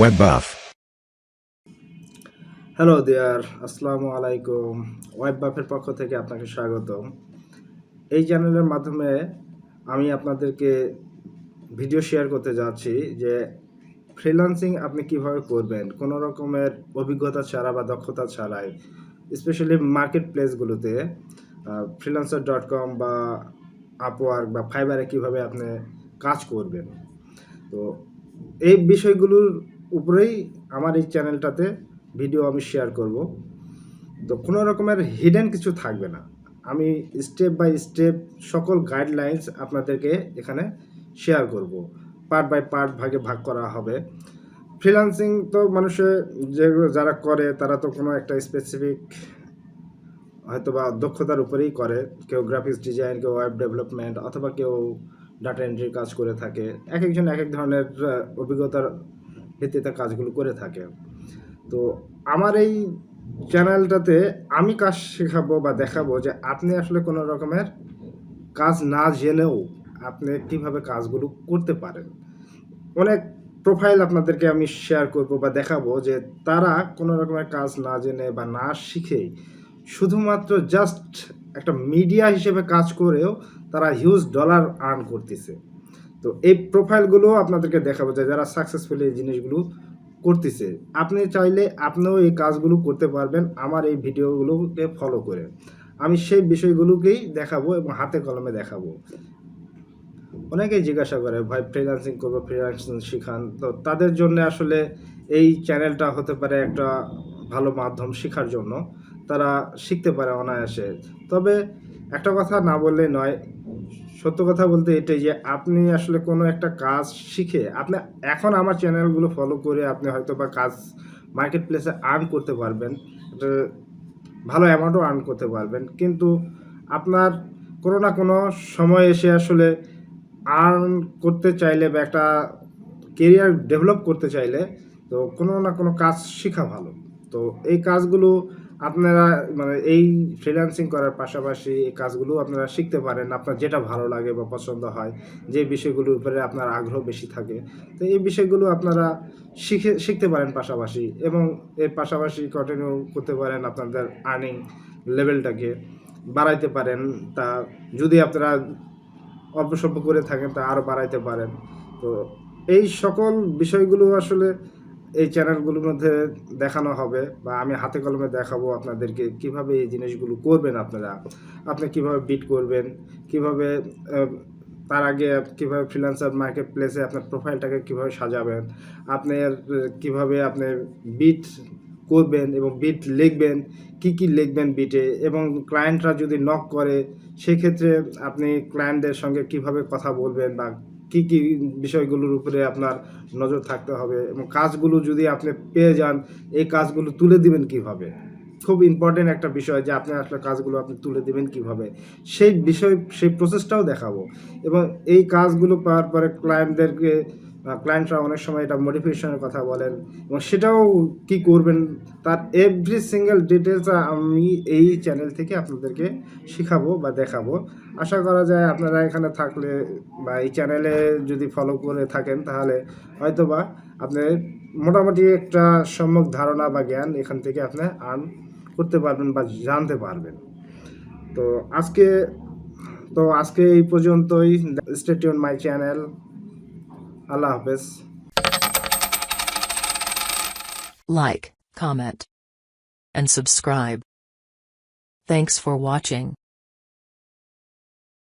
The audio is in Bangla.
Web Buff. হ্যালো দেয়ার, আসসালামু আলাইকুম। ওয়েব বাফের পক্ষ থেকে আপনাকে স্বাগতম। এই চ্যানেলের মাধ্যমে আমি আপনাদেরকে ভিডিও শেয়ার করতে যাচ্ছি যে ফ্রিল্যান্সিং আপনি কিভাবে করবেন কোনো রকমের অভিজ্ঞতা ছাড়া বা দক্ষতা ছাড়াই, স্পেশালি মার্কেট প্লেসগুলোতে freelancer.com বা আপওয়ার্ক বা ফাইবারে কিভাবে আপনি কাজ করবেন। তো এই বিষয়গুলোর উপরেই আমার এই চ্যানেলটাতে ভিডিও আমি শেয়ার করব। তো কোনো রকমের হিডেন কিছু থাকবে না। আমি স্টেপ বাই স্টেপ সকল গাইডলাইন্স আপনাদেরকে এখানে শেয়ার করব। পার্ট বাই পার্ট ভাগে ভাগ করা হবে। ফ্রিল্যান্সিং তো মানুষে যারা করে তারা তো কোনো একটা স্পেসিফিক হয়তোবা দক্ষতার উপরেই করে। কেউ গ্রাফিক্স ডিজাইন, কেউ ওয়েব ডেভেলপমেন্ট অথবা কেউ ডাটা এন্ট্রির কাজ করে থাকে। একেকজন একেক ধরনের অভিজ্ঞতার ভিত্তিতে কাজগুলো করে থাকে। তো আমার এই চ্যানেলটাতে আমি কাজ শেখাবো বা দেখাবো যে আপনি আসলে কোনো রকমের কাজ না জেনেও আপনি কিভাবে কাজগুলো করতে পারেন। অনেক প্রোফাইল আপনাদেরকে আমি শেয়ার করব বা দেখাবো যে তারা কোনো রকমের কাজ না জেনে বা না শিখেই শুধুমাত্র জাস্ট একটা মিডিয়া হিসেবে কাজ করেও তারা হিউজ ডলার আর্ন করতেছে। তো এই প্রোফাইলগুলো আপনাদেরকে দেখাবো যে যারা সাকসেসফুলি এই জিনিসগুলো করতেছে। আপনি চাইলে আপনিও এই কাজগুলো করতে পারবেন আমার এই ভিডিওগুলোকে ফলো করে। আমি সেই বিষয়গুলোকেই দেখাবো এবং হাতে কলমে দেখাবো। অনেকেই জিজ্ঞাসা করে ভাই ফ্রিল্যান্সিং করবো, ফ্রিল্যান্সিং শিখান। তো তাদের জন্য আসলে এই চ্যানেলটা হতে পারে একটা ভালো মাধ্যম শেখার জন্য। তারা শিখতে পারে অনায়াসে। তবে একটা কথা না বললেই নয়, সত্য কথা বলতে এটাই যে আপনি আসলে কোনো একটা কাজ শিখে আপনি এখন আমার চ্যানেলগুলো ফলো করে আপনি হয়তোবা কাজ মার্কেট প্লেসে আর্ন করতে পারবেন। একটা ভালো অ্যামাউন্টও আর্ন করতে পারবেন। কিন্তু আপনার কোনো না কোনো সময় এসে আসলে আর্ন করতে চাইলে বা একটা কেরিয়ার ডেভেলপ করতে চাইলে তো কোনো না কোনো কাজ শেখা ভালো। তো এই কাজগুলো আপনারা মানে এই ফ্রিল্যান্সিং করার পাশাপাশি এই কাজগুলো আপনারা শিখতে পারেন আপনার যেটা ভালো লাগে বা পছন্দ হয়, যে বিষয়গুলোর উপরে আপনার আগ্রহ বেশি থাকে। তো এই বিষয়গুলো আপনারা শিখতে পারেন পাশাপাশি এবং এর পাশাপাশি কন্টিনিউ করতে পারেন আপনাদের আর্নিং লেভেলটাকে বাড়াইতে পারেন। তা যদি আপনারা অল্প স্বল্প করে থাকেন তা আরও বাড়াইতে পারেন। তো এই সকল বিষয়গুলো আসলে এই চ্যানেলগুলোর মধ্যে দেখানো হবে বা আমি হাতে কলমে দেখাবো আপনাদেরকে কিভাবে এই জিনিসগুলো করবেন আপনারা। আপনি কিভাবে বিট করবেন, কিভাবে তার আগে কিভাবে ফ্রিল্যান্সার মার্কেট প্লেসে আপনার প্রোফাইলটাকে কিভাবে সাজাবেন, আপনার কিভাবে আপনি বিট করবেন এবং বিট লিখবেন, কি লিখবেন বিটে এবং ক্লায়েন্টরা যদি নক করে সেক্ষেত্রে আপনি ক্লায়েন্টদের সঙ্গে কিভাবে কথা বলবেন বা কি বিষয়গুলোর উপরে আপনার নজর থাকতে হবে এবং কাজগুলো যদি আপনি পেয়ে যান এই কাজগুলো তুলে দিবেন কিভাবে। খুব ইম্পর্টেন্ট একটা বিষয় যে আপনি আসলে কাজগুলো আপনি তুলে দিবেন কিভাবে, সেই বিষয় সেই প্রসেসটাও দেখাবো। এবং এই কাজগুলো পাওয়ার পরে ক্লায়েন্টরা অনেক সময় এটা মডিফিকেশনের কথা বলেন এবং সেটাও কি করবেন তার এভরি সিঙ্গেল ডিটেলস আমি এই চ্যানেল থেকে আপনাদেরকে শেখাবো বা দেখাবো। আশা করা যায় আপনারা এখানে থাকলে বা এই চ্যানেলে যদি ফলো করে থাকেন তাহলে হয়তোবা আপনি মোটামুটি একটা সম্যক ধারণা বা জ্ঞান এখান থেকে আপনি আর্ন করতে পারবেন বা জানতে পারবেন। তো আজকে আজকে এই পর্যন্তই। Stay tune my channel. আল্লাহ হাফেজ। Like, comment, and subscribe. Thanks for watching.